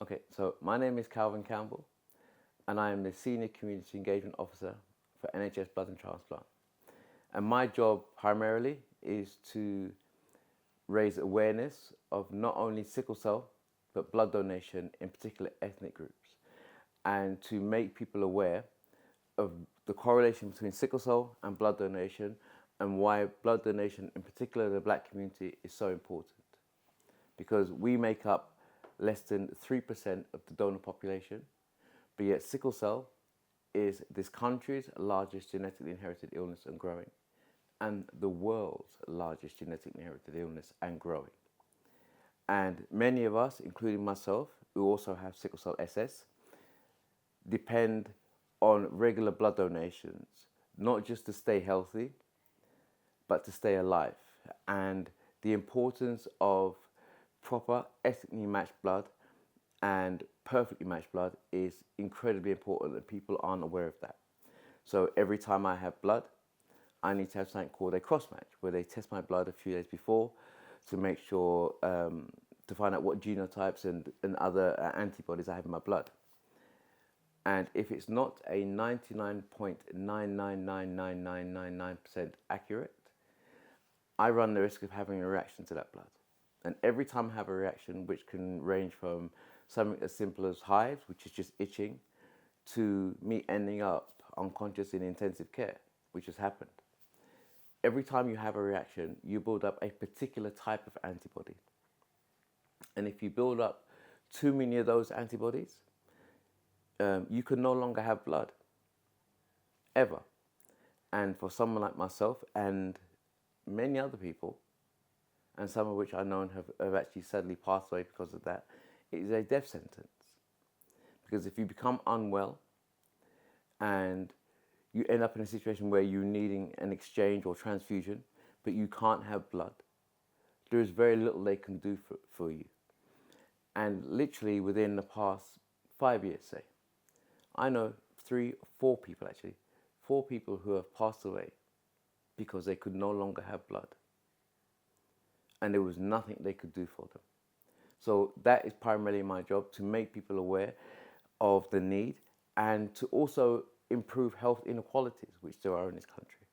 Okay, so my name is Campbell, and I am the Senior Community Engagement Officer for NHS Blood and Transplant. And my job primarily is to raise awareness of not only sickle cell, but blood donation in particular ethnic groups, and to make people aware of the correlation between sickle cell and blood donation, and why blood donation, in particular the black community, is so important. Because we make up less than 3% of the donor population, but yet sickle cell is this country's largest genetically inherited illness and growing, and the world's largest genetically inherited illness and growing. And many of us, including myself, who also have sickle cell SS, depend on regular blood donations, not just to stay healthy, but to stay alive. And the importance of proper ethnically matched blood and perfectly matched blood is incredibly important, and people aren't aware of that. So every time I have blood, I need to have something called a cross match, where they test my blood a few days before to make sure, to find out what genotypes and other antibodies I have in my blood. And if it's not a 99.999999% accurate, I run the risk of having a reaction to that blood. And every time I have a reaction, which can range from something as simple as hives, which is just itching, to me ending up unconscious in intensive care, which has happened. Every time you have a reaction, you build up a particular type of antibody. And if you build up too many of those antibodies, you can no longer have blood, ever. And for someone like myself and many other people, and some of which I know have actually sadly passed away because of that, it is a death sentence. Because if you become unwell and you end up in a situation where you're needing an exchange or transfusion, but you can't have blood, there is very little they can do for you. And literally within the past 5 years, say, I know 4 people who have passed away because they could no longer have blood. And there was nothing they could do for them. So that is primarily my job, to make people aware of the need and to also improve health inequalities, which there are in this country.